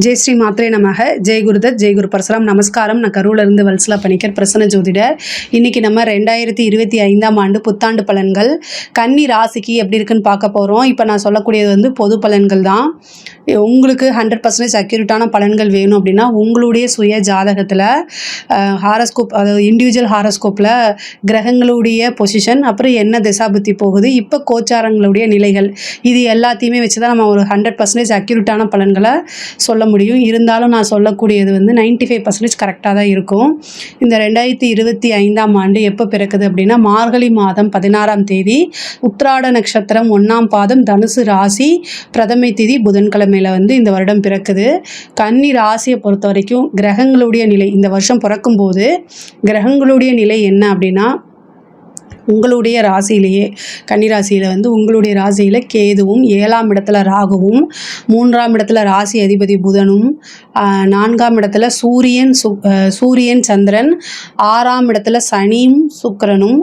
ஜெய் ஸ்ரீ மாத்ரே நமக. ஜெய் குருதத், ஜெய் குரு பரசுராம். நமஸ்காரம். நான் கரூர்லேருந்து வல்சலா பணிக்கர், பிரசன்ன ஜோதிடர். இன்றைக்கி நம்ம 2025ஆம் ஆண்டு புத்தாண்டு பலன்கள் கன்னி ராசிக்கு எப்படி இருக்குன்னு பார்க்க போகிறோம். இப்போ நான் சொல்லக்கூடியது வந்து பொது பலன்கள் தான். உங்களுக்கு 100% அக்யூரேட்டான பலன்கள் வேணும் அப்படின்னா உங்களுடைய சுய ஜாதகத்தில் ஹாரஸ்கோப், அதாவது இண்டிவிஜுவல் ஹாரஸ்கோப்பில் கிரகங்களுடைய பொசிஷன், அப்புறம் என்ன திசாபுத்தி போகுது, இப்போ கோச்சாரங்களுடைய நிலைகள், இது எல்லாத்தையுமே வச்சு தான் நம்ம ஒரு 100% அக்யூரேட்டான பலன்களை சொல்ல முடியும். இருந்தாலும் நான் சொல்லக்கூடியது வந்து 95% கரெக்டாக தான் இருக்கும். இந்த 2025ஆம் ஆண்டு எப்போ பிறக்குது அப்படின்னா மார்கழி மாதம் 16ஆம் தேதி, உத்திராட நட்சத்திரம் 1ஆம் பாதம், தனுசு ராசி, பிரதமை தேதி புதன்கிழமையில் வந்து இந்த வருடம் பிறக்குது. கன்னி ராசியை பொறுத்த வரைக்கும் கிரகங்களுடைய நிலை, இந்த வருஷம் பிறக்கும்போது கிரகங்களுடைய நிலை என்ன அப்படின்னா, உங்களுடைய ராசியிலேயே கன்னிராசியில் வந்து உங்களுடைய ராசியில் கேதுவும், 7ஆம் இடத்துல ராகுவும், 3ஆம் இடத்துல ராசி அதிபதி புதனும், 4ஆம் இடத்துல சூரியன் சந்திரன், 6ஆம் இடத்துல சனியும் சுக்கிரனும்,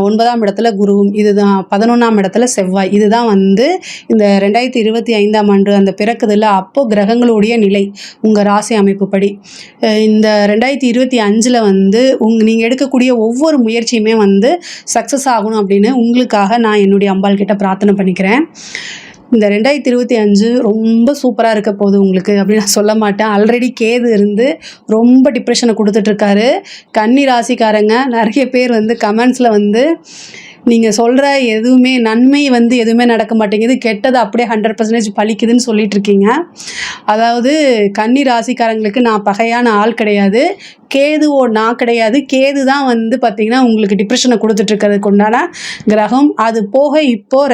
9ஆம் இடத்துல குருவும், இதுதான் 11ஆம் இடத்துல செவ்வாய். இதுதான் வந்து இந்த 2025ஆம் ஆண்டு அந்த பிறக்குதில்ல, அப்போது கிரகங்களுடைய நிலை உங்கள் ராசி அமைப்பு படி. இந்த 2025 வந்து நீங்கள் எடுக்கக்கூடிய ஒவ்வொரு முயற்சியுமே வந்து சக்ஸஸ் ஆகணும் அப்படின்னு உங்களுக்காக நான் என்னுடைய அம்பாள் கிட்ட பிரார்த்தனை பண்ணிக்கிறேன். இந்த 2025 ரொம்ப சூப்பராக இருக்க போகுது உங்களுக்கு அப்படின்னு நான் சொல்ல மாட்டேன். ஆல்ரெடி கேது இருந்து ரொம்ப டிப்ரெஷனை கொடுத்துட்ருக்காரு. கன்னி ராசிக்காரங்க நிறைய பேர் வந்து கமெண்ட்ஸில் வந்து நீங்கள் சொல்கிற எதுவுமே நன்மை வந்து எதுவுமே நடக்க மாட்டேங்குது, கெட்டது அப்படியே 100% பழிக்குதுன்னு சொல்லிட்டு இருக்கீங்க. அதாவது கன்னி ராசிக்காரங்களுக்கு நான் பகையான ஆள் கிடையாது, நான் கிடையாது. கேது தான் வந்து பார்த்திங்கன்னா உங்களுக்கு டிப்ரெஷனை கொடுத்துட்ருக்கிறதுக்கு உண்டான கிரகம். அது போக இப்போது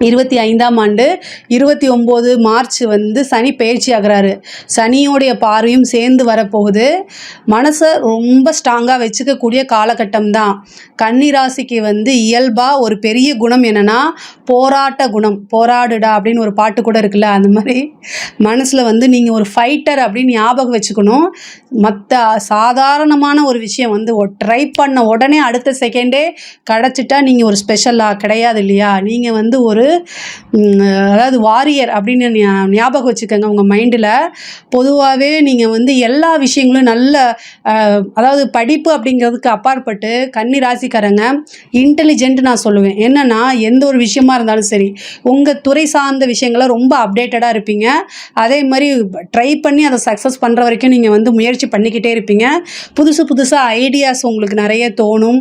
2025ஆம் ஆண்டு 29 மார்ச் வந்து சனி பயிற்சி ஆகிறாரு. சனியோடைய பார்வையும் சேர்ந்து வரப்போகுது. மனசை ரொம்ப ஸ்ட்ராங்காக வச்சுக்கக்கூடிய காலகட்டம் தான். கன்னிராசிக்கு வந்து இயல்பாக ஒரு பெரிய குணம் என்னென்னா போராட்ட குணம். போராடுடா அப்படின்னு ஒரு பாட்டு கூட இருக்குல்ல, அந்த மாதிரி மனசில் வந்து நீங்கள் ஒரு ஃபைட்டர் அப்படின்னு ஞாபகம் வச்சுக்கணும். மற்ற சாதாரணமான ஒரு விஷயம் வந்து ட்ரை பண்ண உடனே அடுத்த செகண்டே கிடச்சிட்டா நீங்கள் ஒரு ஸ்பெஷலாக கிடையாது இல்லையா. நீங்கள் வந்து அதாவது வாரியர் அப்படின்னு ஞாபகம் வச்சுக்கோங்க உங்கள் மைண்டில். பொதுவாகவே நீங்கள் வந்து எல்லா விஷயங்களும் நல்ல, அதாவது படிப்பு அப்படிங்கிறதுக்கு அப்பாற்பட்டு கன்னி ராசிக்காரங்க இன்டெலிஜென்ட் நான் சொல்லுவேன். என்னென்னா எந்த ஒரு விஷயமா இருந்தாலும் சரி உங்கள் துறை சார்ந்த விஷயங்களை ரொம்ப அப்டேட்டடாக இருப்பீங்க. அதே மாதிரி ட்ரை பண்ணி அதை சக்ஸஸ் பண்ணுற வரைக்கும் நீங்கள் வந்து முயற்சி பண்ணிக்கிட்டே இருப்பீங்க. புதுசாக ஐடியாஸ் உங்களுக்கு நிறைய தோணும்.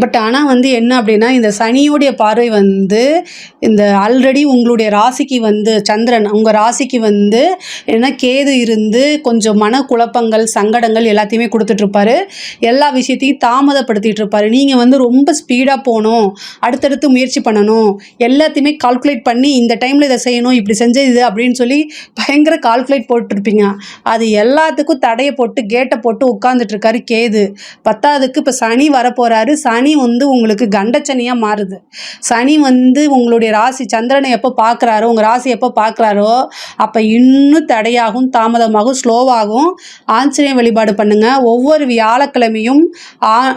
பட் ஆனால் வந்து என்ன அப்படின்னா, இந்த சனியோடைய பார்வை வந்து இந்த ஆல்ரெடி உங்களுடைய ராசிக்கு வந்து சந்திரன் உங்கள் ராசிக்கு வந்து என்ன கேது இருந்து கொஞ்சம் மனக்குழப்பங்கள், சங்கடங்கள் எல்லாத்தையுமே கொடுத்துட்ருப்பாரு. எல்லா விஷயத்தையும் தாமதப்படுத்திகிட்டு இருப்பார். நீங்கள் வந்து ரொம்ப ஸ்பீடாக போகணும், அடுத்தடுத்து முயற்சி பண்ணணும், எல்லாத்தையுமே கால்குலேட் பண்ணி இந்த டைமில் இதை செய்யணும், இப்படி செஞ்சது இது அப்படின்னு சொல்லி பயங்கர கால்குலேட் போட்டுருப்பீங்க. அது எல்லாத்துக்கும் தடையை போட்டு கேட்டை போட்டு உட்காந்துட்ருக்காரு கேது. 10ஆவதுக்கு இப்போ சனி வரப்போகிறாரு. சனி வந்து உங்களுக்கு கண்டச்சனியாக மாறுது. சனி வந்து உங்களுடைய ராசி சந்திரனை எப்போ பார்க்குறாரோ, உங்கள் ராசி எப்போ பார்க்குறாரோ அப்போ இன்னும் தடையாகும், தாமதமாகும், ஸ்லோவாகும். ஆஞ்சநேய வழிபாடு பண்ணுங்கள். ஒவ்வொரு வியாழக்கிழமையும்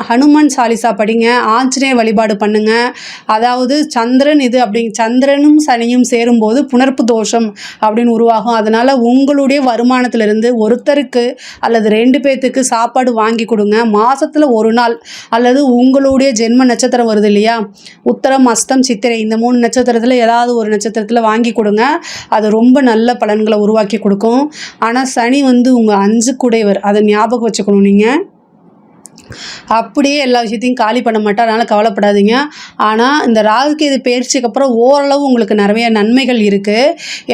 ஹனுமான் சாலிசா படிங்க, ஆஞ்சநேய வழிபாடு பண்ணுங்கள். அதாவது சந்திரனும் சனியும் சேரும்போது புணர்ப்பு தோஷம் அப்படின்னு உருவாகும். அதனால் உங்களுடைய வருமானத்திலிருந்து ஒருத்தருக்கு அல்லது 2 பேர்த்துக்கு சாப்பாடு வாங்கி கொடுங்க. மாதத்தில் ஒரு நாள், அல்லது உங்களுடைய ஜென்ம நட்சத்திரம் வருது இல்லையா, உத்தரம், அஸ்தம், சித்திரை, இந்த 3 நட்சத்திரத்தில் ஏதாவது ஒரு நட்சத்திரத்தில் வாங்கி கொடுங்க. அது ரொம்ப நல்ல பலன்களை உருவாக்கி கொடுக்கும். ஆனால் சனி வந்து உங்கள் 5 கூடையவர், அதை ஞாபகம் வச்சுக்கணும். நீங்கள் அப்படியே எல்லா விஷயத்தையும் காலி பண்ண மாட்டார், அதனால் கவலைப்படாதீங்க. ஆனால் இந்த ராகுகேது பயிற்சிக்கு அப்புறம் ஓரளவு உங்களுக்கு நிறைய நன்மைகள் இருக்குது.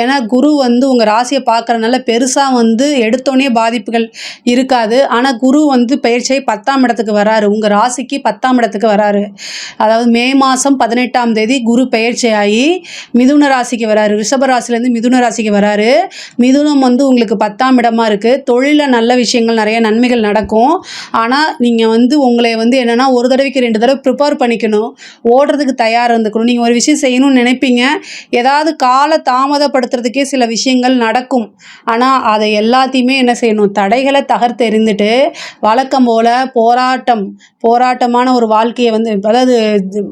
ஏன்னா குரு வந்து உங்கள் ராசியை பார்க்குறதுனால பெருசாக வந்து எடுத்தோடனே பாதிப்புகள் இருக்காது. ஆனால் குரு வந்து பயிற்சியை 10ஆம் இடத்துக்கு வராரு, உங்கள் ராசிக்கு 10ஆம் இடத்துக்கு வராரு. அதாவது மே மாதம் 18ஆம் தேதி குரு பயிற்சியாகி மிதுன ராசிக்கு வராரு. ரிஷப ராசிலேருந்து மிதுன ராசிக்கு வராரு. மிதுனம் வந்து உங்களுக்கு 10ஆம் இடமா இருக்குது. தொழிலில் நல்ல விஷயங்கள், நிறைய நன்மைகள் நடக்கும். ஆனால் நீங்கள் வந்து உங்களை வந்து என்னென்னா ஒரு தடவைக்கு 2 தடவை ப்ரிப்பேர் பண்ணிக்கணும், ஓடுறதுக்கு தயாராக இருந்துக்கணும். நீங்கள் ஒரு விஷயம் செய்யணும்னு நினைப்பீங்க, ஏதாவது கால தாமதப்படுத்துறதுக்கே சில விஷயங்கள் நடக்கும். ஆனால் அதை எல்லாத்தையுமே என்ன செய்யணும், தடைகளை தகர்த்து எறிந்துட்டு வழக்கம் போல் போராட்டமான ஒரு வாழ்க்கையை வந்து, அதாவது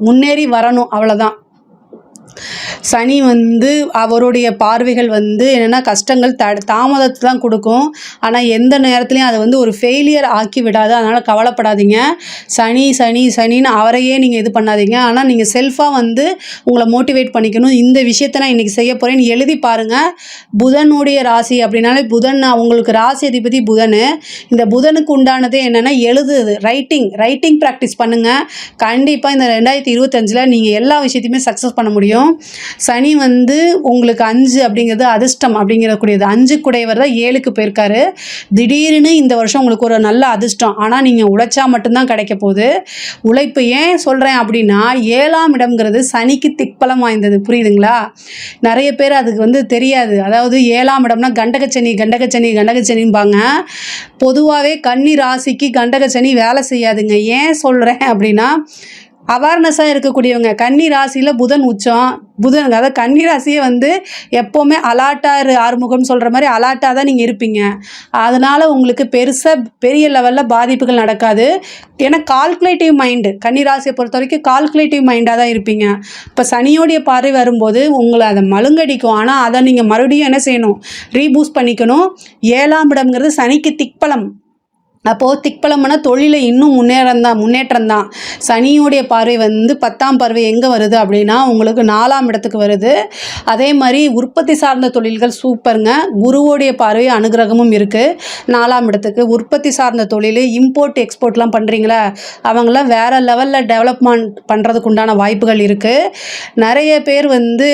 முன்னேறி வரணும், அவ்வளோதான். சனி வந்து அவருடைய பார்வைகள் வந்து என்னென்னா கஷ்டங்கள் தாமதத்தை தான் கொடுக்கும். ஆனால் எந்த நேரத்துலையும் அதை வந்து ஒரு ஃபெயிலியர் ஆக்கி விடாது. அதனால் கவலைப்படாதீங்க. சனி சனி சனின்னு அவரையே நீங்கள் இது பண்ணாதீங்க. ஆனால் நீங்கள் செல்ஃபாக வந்து உங்களை மோட்டிவேட் பண்ணிக்கணும். இந்த விஷயத்தை நான் இன்றைக்கி செய்ய போகிறேன்னு எழுதி பாருங்கள். புதனுடைய ராசி அப்படின்னாலே புதன் உங்களுக்கு ராசி அதிபதி புதன். இந்த புதனுக்கு உண்டானது என்னென்னா எழுதுது, ரைட்டிங் ப்ராக்டிஸ் பண்ணுங்கள். கண்டிப்பாக இந்த 2025 நீங்கள் எல்லா விஷயத்தையுமே சக்ஸஸ் பண்ண முடியும். சனி வந்து உங்களுக்கு 5 அப்படிங்கிறது அதிர்ஷ்டம் அப்படிங்கிறக்கூடியது. 5 குடையவர் தான் 7க்கு போயிருக்காரு. திடீர்னு இந்த வருஷம் உங்களுக்கு ஒரு நல்ல அதிர்ஷ்டம். ஆனால் நீங்கள் உழைச்சா மட்டும்தான் கிடைக்க போகுது. உழைப்பு ஏன் சொல்கிறேன் அப்படின்னா 7ஆம் இடம்ங்கிறது சனிக்கு திக்பலம் வாய்ந்தது. புரியுதுங்களா? நிறைய பேர் அதுக்கு வந்து தெரியாது. அதாவது 7ஆம் இடம்னா கண்டகச்சனிம்பாங்க. பொதுவாகவே கன்னி ராசிக்கு கண்டகச்சனி வேலை செய்யாதுங்க. ஏன் சொல்கிறேன் அப்படின்னா அவேர்னஸாக இருக்கக்கூடியவங்க. கன்னி ராசியில் புதன் உச்சம். அதாவது கன்னி ராசியை வந்து எப்போவுமே அலாட்டாக ஆறுமுகம் சொல்கிற மாதிரி அலாட்டாக தான் நீங்கள் இருப்பீங்க. அதனால் உங்களுக்கு பெரிய லெவலில் பாதிப்புகள் நடக்காது. ஏன்னா கால்குலேட்டிவ் மைண்டு, கன்னி ராசியை பொறுத்த வரைக்கும் கால்குலேட்டிவ் மைண்டாக தான் இருப்பீங்க. இப்போ சனியோடைய பார்வை வரும்போது உங்களை அதை மழுங்கடிக்கும். ஆனால் அதை நீங்கள் மறுபடியும் என்ன செய்யணும்? ரீபூஸ்ட் பண்ணிக்கணும். 7ஆம் இடம்ங்கிறது சனிக்கு திக்பலம். அப்போது திக்பலம்னா தொழிலை இன்னும் முன்னேற்றம் தான். சனியுடைய பார்வை வந்து 10ஆம் பார்வை எங்கே வருது அப்படின்னா உங்களுக்கு 4ஆம் இடத்துக்கு வருது. அதே மாதிரி உற்பத்தி சார்ந்த தொழில்கள் சூப்பருங்க. குருவோடைய பார்வை அனுகிரகமும் இருக்குது 4ஆம் இடத்துக்கு. உற்பத்தி சார்ந்த தொழில், இம்போர்ட் எக்ஸ்போர்ட்லாம் பண்ணுறீங்களா, அவங்களாம் வேறு லெவலில் டெவலப்மெண்ட் பண்ணுறதுக்கு உண்டான வாய்ப்புகள் இருக்குது. நிறைய பேர் வந்து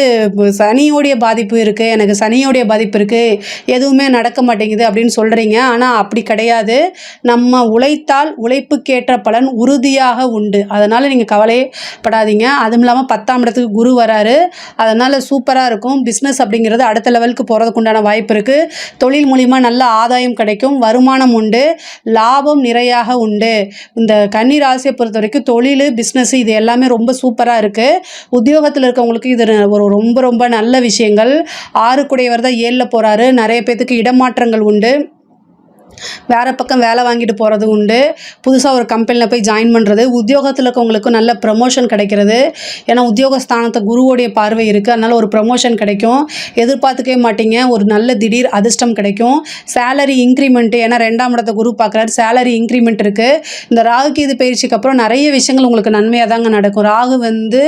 சனியோடைய பாதிப்பு இருக்குது, எனக்கு சனியோடைய பாதிப்பு இருக்குது, எதுவுமே நடக்க மாட்டேங்குது அப்படின்னு சொல்கிறீங்க. ஆனால் அப்படி கிடையாது. நம்ம உழைத்தால் உழைப்புக்கேற்ற பலன் உறுதியாக உண்டு. அதனால் நீங்கள் கவலைப்படாதீங்க. அதுவும் இல்லாமல் 10ஆம் இடத்துக்கு குரு வராரு. அதனால் சூப்பராக இருக்கும். பிஸ்னஸ் அப்படிங்கிறது அடுத்த லெவலுக்கு போகிறதுக்கு உண்டான வாய்ப்பு இருக்குது. தொழில் மூலிமா நல்ல ஆதாயம் கிடைக்கும், வருமானம் உண்டு, லாபம் நிறையாக உண்டு. இந்த கன்னி ராசியை பொறுத்த வரைக்கும் தொழில், பிஸ்னஸ் இது எல்லாமே ரொம்ப சூப்பராக இருக்குது. உத்தியோகத்தில் இருக்கவங்களுக்கு இது ஒரு ரொம்ப ரொம்ப நல்ல விஷயங்கள். 6 குடையவர் தான் 7ல் போகிறாரு. நிறைய பேர்த்துக்கு இடமாற்றங்கள் உண்டு. வேறு பக்கம் வேலை வாங்கிட்டு போகிறது உண்டு. புதுசாக ஒரு கம்பெனியில் போய் ஜாயின் பண்ணுறது, உத்தியோகத்தில் இருக்கவங்களுக்கும் நல்ல ப்ரமோஷன் கிடைக்கிறது. ஏன்னா உத்தியோகஸ்தானத்தை குருவோடைய பார்வை இருக்குது. அதனால் ஒரு ப்ரமோஷன் கிடைக்கும். எதிர்பார்த்துக்கவே மாட்டீங்க, ஒரு நல்ல திடீர் அதிர்ஷ்டம் கிடைக்கும். சேலரி இன்க்ரிமெண்ட்டு, ஏன்னா 2ஆம் இடத்தை குரு பார்க்குறாரு, சேலரி இன்க்ரிமெண்ட் இருக்குது. இந்த ராகு கேது பயிற்சிக்கு அப்புறம் நிறைய விஷயங்கள் உங்களுக்கு நன்மையாக தாங்க நடக்கும். ராகு வந்து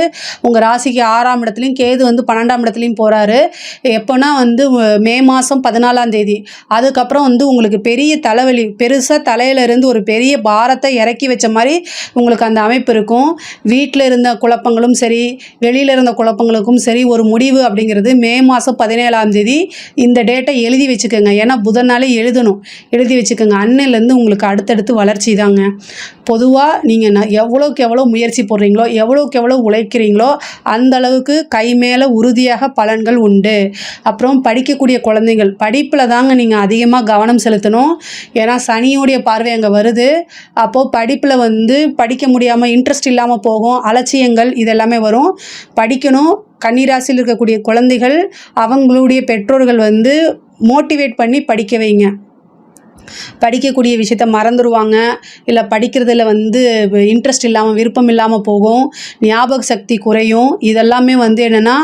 உங்கள் ராசிக்கு 6ஆம் இடத்துலையும், கேது வந்து 12ஆம் இடத்துலையும் போகிறாரு. எப்போனா வந்து மே மாதம் 14ஆம் தேதி. அதுக்கப்புறம் வந்து உங்களுக்கு பெரிய தலைவலி, பெருசாக தலையிலிருந்து ஒரு பெரிய பாரத்தை இறக்கி வச்ச மாதிரி உங்களுக்கு அந்த அமைப்பு இருக்கும். வீட்டில் இருந்த குழப்பங்களும் சரி, வெளியில் இருந்த குழப்பங்களுக்கும் சரி ஒரு முடிவு அப்படிங்கிறது மே மாதம் 17ஆம் தேதி. இந்த டேட்டை எழுதி வச்சுக்கோங்க. ஏன்னா புதனாலே எழுதி வச்சுக்கோங்க. அன்னையிலேருந்து உங்களுக்கு அடுத்தடுத்து வளர்ச்சி தாங்க. பொதுவாக நீங்கள் எவ்வளோக்கு எவ்வளோ முயற்சி போடுறீங்களோ, எவ்வளோக்கு எவ்வளோ உழைக்கிறீங்களோ அந்த அளவுக்கு கை மேலே உறுதியாக பலன்கள் உண்டு. அப்புறம் படிக்கக்கூடிய குழந்தைகள் படிப்பில் தாங்க நீங்கள் அதிகமாக கவனம் செலுத்தணும். ஏன்னா சனியோடைய பார்வை அங்கே வருது. அப்போது படிப்பில் வந்து படிக்க முடியாமல் இன்ட்ரெஸ்ட் இல்லாமல் போகும், அலட்சியங்கள் இதெல்லாமே வரும். படிக்கணும். கன்னிராசியில் இருக்கக்கூடிய குழந்தைகள் அவங்களுடைய பெற்றோர்கள் வந்து மோட்டிவேட் பண்ணி படிக்க வைங்க. படிக்கக்கூடிய விஷயத்த மறந்துடுவாங்க, இல்லை படிக்கிறதுல வந்து இன்ட்ரெஸ்ட் இல்லாமல் விருப்பம் இல்லாமல் போகும், ஞாபக சக்தி குறையும். இதெல்லாமே வந்து என்னென்னா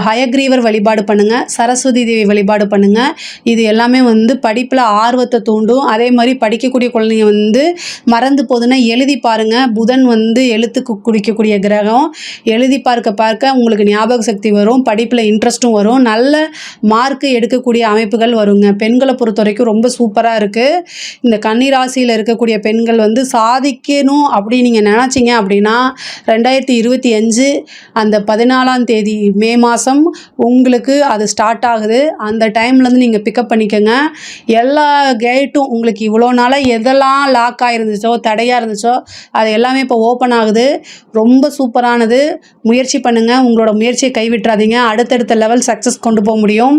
ஹயக்ரீவர் வழிபாடு பண்ணுங்கள், சரஸ்வதி தேவி வழிபாடு பண்ணுங்கள். இது எல்லாமே வந்து படிப்பில் ஆர்வத்தை தூண்டும். அதே மாதிரி படிக்கக்கூடிய குழந்தைங்க வந்து மறந்து போகுதுன்னா எழுதி பாருங்கள். புதன் வந்து எழுத்துக்கு குடிக்கக்கூடிய கிரகம். எழுதி பார்க்க உங்களுக்கு ஞாபக சக்தி வரும், படிப்பில் இன்ட்ரெஸ்ட்டும் வரும், நல்ல மார்க்கு எடுக்கக்கூடிய அமைப்புகள் வருங்க. பெண்களை பொறுத்த வரைக்கும் ரொம்ப சூப்பராக இருக்குது. இந்த கன்னி ராசியில் இருக்கக்கூடிய பெண்கள் வந்து சாதிக்கணும் அப்படி நீங்கள் நினச்சிங்க அப்படின்னா 2025 அந்த 14ஆம் தேதி மே மாதம் உங்களுக்கு அது ஸ்டார்ட் ஆகுது. அந்த டைம்லேருந்து நீங்கள் பிக்கப் பண்ணிக்கோங்க. எல்லா கேட்டும் உங்களுக்கு இவ்வளோ நாளாக எதெல்லாம் லாக் ஆகிருந்துச்சோ, தடையாக இருந்துச்சோ அது எல்லாமே இப்போ ஓப்பன் ஆகுது. ரொம்ப சூப்பரானது. முயற்சி பண்ணுங்கள். உங்களோட முயற்சியை கைவிட்டுறாதீங்க. அடுத்தடுத்த லெவல் சக்ஸஸ் கொண்டு போக முடியும்.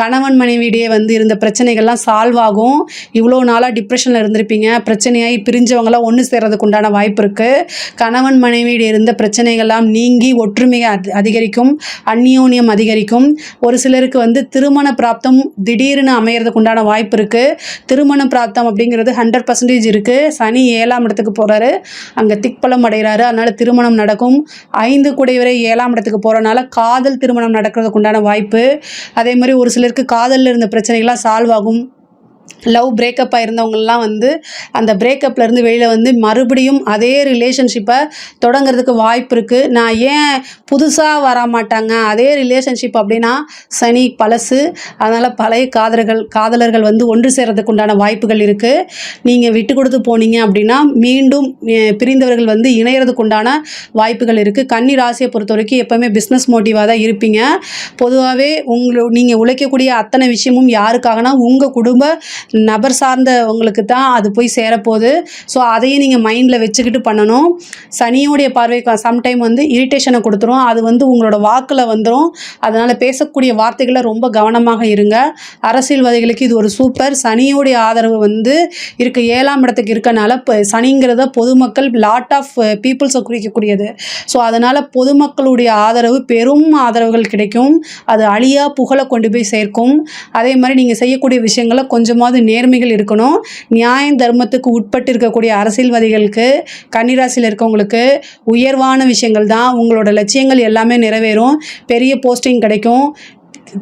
கணவன் மனைவியிடையே வந்து இருந்த பிரச்சனைகள்லாம் சால்வ் ஆகும். இவ்வளோ நாளாக டிப்ரெஷனில் இருந்திருப்பீங்க. பிரச்சனையாகி பிரிஞ்சவங்களாம் ஒன்று சேர்றதுக்கு உண்டான வாய்ப்பு இருக்குது. கணவன் மனைவியில் இருந்த பிரச்சனைகள்லாம் நீங்கி ஒற்றுமை அதிகரிக்கும், அந்யோன்யம் அதிகரிக்கும். ஒரு சிலருக்கு வந்து திருமண பிராப்தம் திடீர்னு அமையறதுக்கு உண்டான வாய்ப்பு இருக்குது. திருமண பிராப்தம் அப்படிங்கிறது 100% இருக்குது. சனி 7ஆம் இடத்துக்கு போகிறாரு, அங்கே திக்பலம் அடைகிறாரு. அதனால் திருமணம் நடக்கும். 5 குடைவரை 7ஆம் இடத்துக்கு போகிறனால காதல் திருமணம் நடக்கிறதுக்கு உண்டான வாய்ப்பு. அதே மாதிரி ஒரு சிலருக்கு காதலில் இருந்த பிரச்சனைகள்லாம் சால்வ் ஆகும். லவ் பிரேக்கப் ஆயிருந்தவங்கலாம் வந்து அந்த பிரேக்கப்லேருந்து வெளியில் வந்து மறுபடியும் அதே ரிலேஷன்ஷிப்பை தொடங்கிறதுக்கு வாய்ப்பு இருக்குது. நான் ஏன் புதுசாக வர மாட்டாங்க அதே ரிலேஷன்ஷிப் அப்படின்னா சனி பழசு. அதனால் பழைய காதலர்கள் வந்து ஒன்று சேர்றதுக்கு உண்டான வாய்ப்புகள் இருக்குது. நீங்கள் விட்டு கொடுத்து போனீங்க அப்படின்னா மீண்டும் பிரிந்தவர்கள் வந்து இணையறதுக்கு உண்டான வாய்ப்புகள் இருக்குது. கன்னி ராசியை பொறுத்த வரைக்கும் எப்போவுமே பிஸ்னஸ் மோட்டிவாக தான் இருப்பீங்க. பொதுவாகவே நீங்கள் உழைக்கக்கூடிய அத்தனை விஷயமும் யாருக்காகனா உங்கள் குடும்ப நபர் சார்ந்தவங்களுக்கு தான் அது போய் சேரப்போகுது. ஸோ அதையும் நீங்கள் மைண்டில் வச்சுக்கிட்டு பண்ணணும். சனியோடைய பார்வை சம்டைம் வந்து இரிட்டேஷனை கொடுத்துரும். அது வந்து உங்களோட வாக்கில் வந்துடும். அதனால் பேசக்கூடிய வார்த்தைகளை ரொம்ப கவனமாக இருங்க. அரசியல்வாதிகளுக்கு இது ஒரு சூப்பர். சனியோடைய ஆதரவு வந்து இருக்க 7ஆம் இடத்துக்கு இருக்கனால சனிங்கிறத பொதுமக்கள் லாட் ஆஃப் பீப்புள்ஸை குறிக்கக்கூடியது. ஸோ அதனால் பொதுமக்களுடைய ஆதரவு பெரும் ஆதரவுகள் கிடைக்கும். அது அழியா புகழை கொண்டு போய் சேர்க்கும். அதே மாதிரி நீங்கள் செய்யக்கூடிய விஷயங்களை கொஞ்சமாவது நேர்மைகள் இருக்கணும். நியாயம் தர்மத்துக்கு உட்பட்டு இருக்கக்கூடிய அரசியல்வாதிகளுக்கு, கன்னிராசியில் இருக்கவங்களுக்கு உயர்வான விஷயங்கள் தான். உங்களோட லட்சியங்கள் எல்லாமே நிறைவேறும். பெரிய போஸ்டிங் கிடைக்கும்.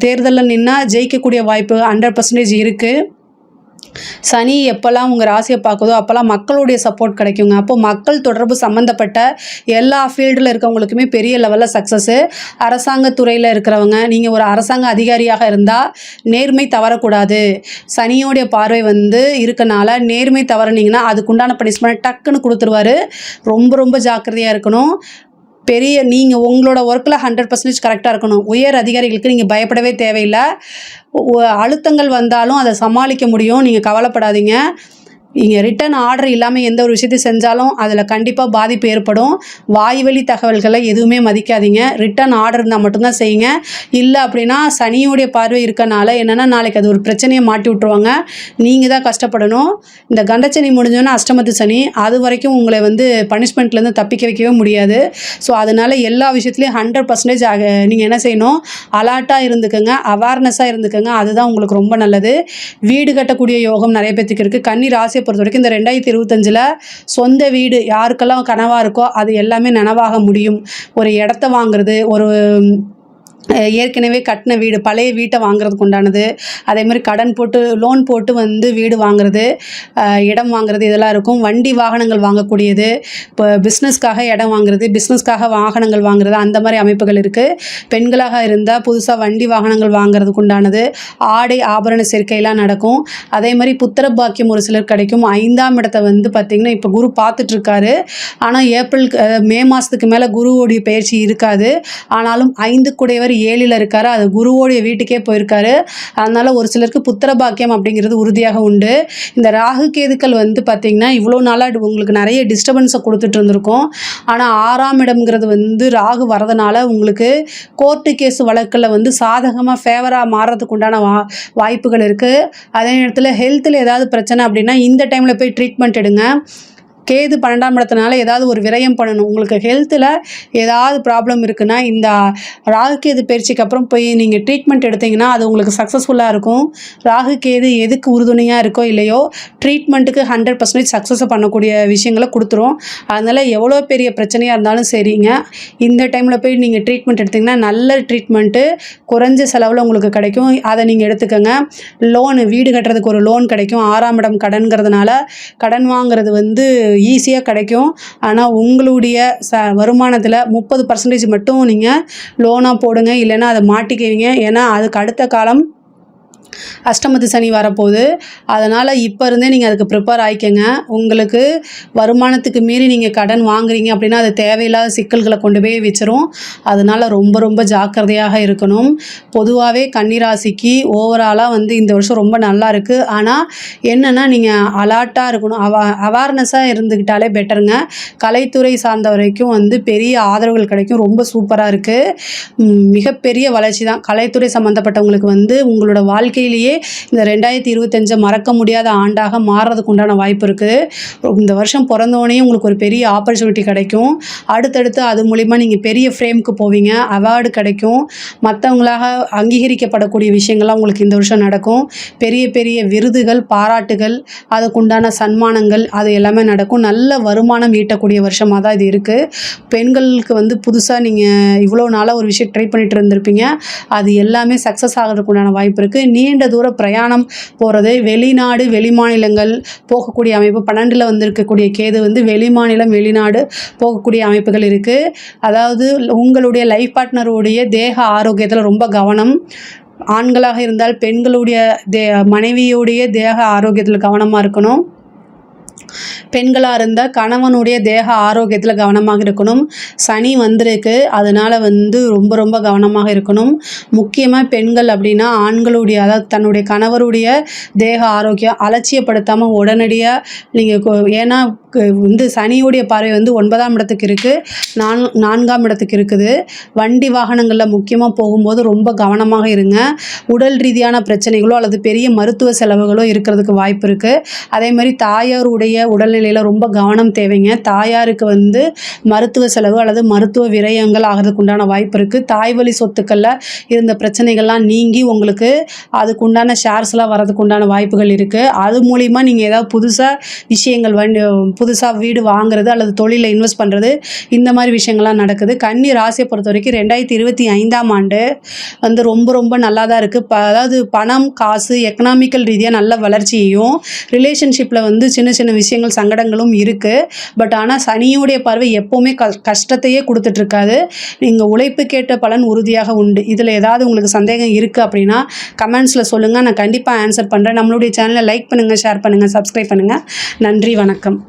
தேர்தலில் நின்னா ஜெயிக்கக்கூடிய வாய்ப்பு 100% இருக்குது. சனி எப்போல்லாம் உங்கள் ராசியை பார்க்குதோ அப்போல்லாம் மக்களுடைய சப்போர்ட் கிடைக்குங்க. அப்போது மக்கள் தொடர்பு சம்மந்தப்பட்ட எல்லா ஃபீல்டில் இருக்கவங்களுக்குமே பெரிய லெவலில் சக்ஸஸ்ஸு. அரசாங்கத்துறையில் இருக்கிறவங்க, நீங்கள் ஒரு அரசாங்க அதிகாரியாக இருந்தால் நேர்மை தவறக்கூடாது. சனியோடைய பார்வை வந்து இருக்கனால நேர்மை தவறினீங்கன்னா அதுக்குண்டான பனிஷ்மெண்ட் டக்குன்னு கொடுத்துருவாரு. ரொம்ப ரொம்ப ஜாக்கிரதையாக இருக்கணும். நீங்கள் உங்களோட ஒர்க்கில் 100% கரெக்டாக இருக்கணும். உயர் அதிகாரிகளுக்கு நீங்கள் பயப்படவே தேவையில்லை. அழுத்தங்கள் வந்தாலும் அதை சமாளிக்க முடியும். நீங்கள் கவலைப்படாதீங்க. நீங்கள் ரிட்டன் ஆர்டர் இல்லாமல் எந்த ஒரு விஷயத்தை செஞ்சாலும் அதில் கண்டிப்பாக பாதிப்பு ஏற்படும். வாய்வழி தகவல்களை எதுவுமே மதிக்காதீங்க. ரிட்டன் ஆர்டர் இருந்தால் மட்டும்தான் செய்யுங்க. இல்லை அப்படின்னா சனியோடைய பார்வை இருக்கனால என்னென்னா நாளைக்கு அது ஒரு பிரச்சனையை மாட்டி விட்ருவாங்க. நீங்கள் தான் கஷ்டப்படணும். இந்த கண்டச்சனி முடிஞ்சோன்னா அஷ்டமத்து சனி, அது வரைக்கும் உங்களை வந்து பனிஷ்மெண்ட்லேருந்து தப்பிக்க வைக்கவே முடியாது. ஸோ அதனால் எல்லா விஷயத்துலையும் 100% நீங்கள் என்ன செய்யணும், அலர்ட்டாக இருந்துக்கோங்க, அவேர்னஸாக இருந்துக்கோங்க. அதுதான் உங்களுக்கு ரொம்ப நல்லது. வீடு கட்டக்கூடிய யோகம் நிறைய பேத்துக்கு இருக்குது. கன்னி ராசியை பொறுத்த வரைக்கும் இந்த 2025 சொந்த வீடு யாருக்கெல்லாம் கனவாக இருக்கோ அது எல்லாமே நனவாக முடியும். ஒரு இடத்த வாங்குறது, ஒரு ஏற்கனவே கட்டின வீடு, பழைய வீட்டை வாங்குறதுக்கு உண்டானது, அதே மாதிரி கடன் போட்டு லோன் போட்டு வந்து வீடு வாங்குறது, இடம் வாங்குறது, இதெல்லாம் இருக்கும். வண்டி வாகனங்கள் வாங்கக்கூடியது, இப்போ பிஸ்னஸ்க்காக இடம் வாங்குறது, பிஸ்னஸ்க்காக வாகனங்கள் வாங்குறது, அந்த மாதிரி அமைப்புகள் இருக்குது. பெண்களாக இருந்தால் புதுசாக வண்டி வாகனங்கள் வாங்குறதுக்கு உண்டானது, ஆடை ஆபரண சேர்க்கையெல்லாம் நடக்கும். அதே மாதிரி புத்திர பாக்கியம் ஒரு சிலர் கிடைக்கும். 5ஆம் இடத்தை வந்து பார்த்திங்கன்னா இப்போ குரு பார்த்துட்ருக்காரு. ஆனால் மே மாதத்துக்கு மேலே குருவோடைய பயிற்சி இருக்காது. ஆனாலும் 5 குடையவர் 7ல் இருக்காரு. அது குருவோடைய வீட்டுக்கே போயிருக்காரு. அதனால் ஒரு சிலருக்கு புத்திர பாக்கியம் அப்படிங்கிறது உறுதியாக உண்டு. இந்த ராகு கேதுக்கள் வந்து பார்த்திங்கன்னா இவ்வளோ நாளாக உங்களுக்கு நிறைய டிஸ்டர்பன்ஸை கொடுத்துட்டு இருந்திருக்கும். ஆனால் 6ஆம் இடம்ங்கிறது வந்து ராகு வரதுனால உங்களுக்கு கோர்ட்டு கேஸ் வழக்கில் வந்து சாதகமாக ஃபேவராக மாறுறதுக்கு உண்டான வாய்ப்புகள் இருக்குது. அதே நேரத்தில் ஹெல்த்தில் ஏதாவது பிரச்சனை அப்படின்னா இந்த டைமில் போய் ட்ரீட்மெண்ட் எடுங்க. கேது 12ஆம் இடத்தினால ஏதாவது ஒரு விரயம் பண்ணணும். உங்களுக்கு ஹெல்த்தில் ஏதாவது ப்ராப்ளம் இருக்குன்னா இந்த ராகு கேது பயிற்சிக்கு அப்புறம் போய் நீங்கள் ட்ரீட்மெண்ட் எடுத்தீங்கன்னா அது உங்களுக்கு சக்ஸஸ்ஃபுல்லாக இருக்கும். ராகு கேது எதுக்கு உறுதுணையாக இருக்கோ இல்லையோ ட்ரீட்மெண்ட்டுக்கு 100% சக்ஸஸை பண்ணக்கூடிய விஷயங்களை கொடுத்துரும். அதனால் எவ்வளோ பெரிய பிரச்சனையாக இருந்தாலும் சரிங்க, இந்த டைமில் போய் நீங்கள் ட்ரீட்மெண்ட் எடுத்திங்கன்னா நல்ல ட்ரீட்மெண்ட்டு குறைஞ்ச செலவில் உங்களுக்கு கிடைக்கும். அதை நீங்கள் எடுத்துக்கோங்க. லோனு, வீடு கட்டுறதுக்கு ஒரு லோன் கிடைக்கும். 6ஆம் இடம் கடன்கிறதுனால கடன் வாங்குறது வந்து ஈஸியாக கிடைக்கும். ஆனால் உங்களுடைய வருமானத்தில் 30% மட்டும் நீங்கள் லோனாக போடுங்க. இல்லைன்னா அதை மாட்டிக்குவீங்க. ஏன்னா அதுக்கு அடுத்த காலம் அஷ்டமத்து சனி வரப்போகுது. அதனால் இப்போ இருந்தே நீங்கள் அதுக்கு ப்ரிப்பேர் ஆகிக்கங்க. உங்களுக்கு வருமானத்துக்கு மீறி நீங்கள் கடன் வாங்குறீங்க அப்படின்னா அது தேவையில்லாத சிக்கல்களை கொண்டு போய் வச்சிரும். அதனால் ரொம்ப ரொம்ப ஜாக்கிரதையாக இருக்கணும். பொதுவாகவே கன்னிராசிக்கு ஓவராலாக வந்து இந்த வருஷம் ரொம்ப நல்லா இருக்குது. ஆனால் என்னென்னா நீங்கள் அலர்ட்டாக இருக்கணும், அவேர்னஸாக இருந்துக்கிட்டாலே பெட்டருங்க. கலைத்துறை சார்ந்த வரைக்கும் வந்து பெரிய ஆதரவுகள் கிடைக்கும். ரொம்ப சூப்பராக இருக்குது. மிகப்பெரிய வளர்ச்சி தான். கலைத்துறை சம்மந்தப்பட்டவங்களுக்கு வந்து உங்களோட வாழ்க்கையில் உண்மையிலேயே இந்த 2025 மறக்க முடியாத ஆண்டாக மாறுறதுக்கு உண்டான வாய்ப்பு இருக்குது. இந்த வருஷம் பிறந்தோடனே உங்களுக்கு ஒரு பெரிய ஆப்பர்ச்சுனிட்டி கிடைக்கும். அடுத்தடுத்து அது மூலிமா நீங்கள் பெரிய ஃப்ரேமுக்கு போவீங்க. அவார்டு கிடைக்கும். மற்றவங்களாக அங்கீகரிக்கப்படக்கூடிய விஷயங்கள்லாம் உங்களுக்கு இந்த வருஷம் நடக்கும். பெரிய பெரிய விருதுகள், பாராட்டுகள், அதுக்குண்டான சன்மானங்கள் அது எல்லாமே நடக்கும். நல்ல வருமானம் ஈட்டக்கூடிய வருஷமாக தான் இது இருக்குது. பெண்களுக்கு வந்து புதுசாக நீங்கள் இவ்வளோ நாளாக ஒரு விஷயம் ட்ரை பண்ணிட்டு இருந்திருப்பீங்க. அது எல்லாமே சக்ஸஸ் ஆகிறதுக்கு உண்டான வாய்ப்பு இருக்குது. நீண்ட தூர பிரயாணம் போகிறது, வெளிநாடு வெளிமாநிலங்கள் போகக்கூடிய அமைப்பு 12ல் வந்திருக்கக்கூடிய கேது வந்து வெளிமாநிலம் வெளிநாடு போகக்கூடிய அமைப்புகள் இருக்குது. அதாவது உங்களுடைய லைஃப் பார்ட்னருடைய தேக ஆரோக்கியத்தில் ரொம்ப கவனம். ஆண்களாக இருந்தால் பெண்களுடைய மனைவியுடைய தேக ஆரோக்கியத்தில் கவனமாக இருக்கணும். பெண்களாக இருந்தால் கணவனுடைய தேக ஆரோக்கியத்தில் கவனமாக இருக்கணும். சனி வந்திருக்கு, அதனால் வந்து ரொம்ப ரொம்ப கவனமாக இருக்கணும். முக்கியமாக பெண்கள் அப்படின்னா ஆண்களுடைய அதாவது தன்னுடைய கணவருடைய தேக ஆரோக்கியம் அலட்சியப்படுத்தாமல் உடனடியாக நீங்கள் ஏன்னா வந்து சனியுடைய பார்வை வந்து 9ஆம் இடத்துக்கு இருக்குது, 4ஆம் இடத்துக்கு இருக்குது. வண்டி வாகனங்களில் முக்கியமாக போகும்போது ரொம்ப கவனமாக இருங்க. உடல் ரீதியான பிரச்சனைகளோ அல்லது பெரிய மருத்துவ செலவுகளோ இருக்கிறதுக்கு வாய்ப்பு இருக்குது. அதே மாதிரி தாயாருடைய உடல்நிலையில் ரொம்ப கவனம் தேவைங்க. தாயாருக்கு வந்து மருத்துவ செலவு அல்லது மருத்துவ விரயங்கள் ஆகிறதுக்கு உண்டான வாய்ப்பு இருக்குது. தாய்வழி சொத்துக்களில் இருந்த பிரச்சனைகள்லாம் நீங்கி உங்களுக்கு அதுக்கு உண்டான ஷேர்ஸ்லாம் வரதுக்கு உண்டான வாய்ப்புகள் இருக்குது. அது மூலிமா நீங்கள் ஏதாவது புதுசாக விஷயங்கள் புதுசாக வீடு வாங்குறது அல்லது தொழிலில் இன்வெஸ்ட் பண்ணுறது இந்த மாதிரி விஷயங்கள்லாம் நடக்குது. கன்னி ராசியை பொறுத்த வரைக்கும் 2025ஆம் ஆண்டு வந்து ரொம்ப ரொம்ப நல்லா தான் இருக்குது. அதாவது பணம், காசு, எக்கனாமிக்கல் ரீதியாக நல்ல வளர்ச்சியையும், ரிலேஷன்ஷிப்பில் வந்து சின்ன சின்ன விஷயங்கள் சங்கடங்களும் இருக்குது. பட் ஆனால் சனியுடைய பார்வை எப்போவுமே கஷ்டத்தையே கொடுத்துட்ருக்காது. நீங்கள் உழைப்புக்கேற்ற பலன் உறுதியாக உண்டு. இதில் ஏதாவது உங்களுக்கு சந்தேகம் இருக்குது அப்படின்னா கமெண்ட்ஸில் சொல்லுங்கள், நான் கண்டிப்பாக ஆன்சர் பண்ணுறேன். நம்மளுடைய சேனலை லைக் பண்ணுங்கள், ஷேர் பண்ணுங்கள், சப்ஸ்கிரைப் பண்ணுங்கள். நன்றி, வணக்கம்.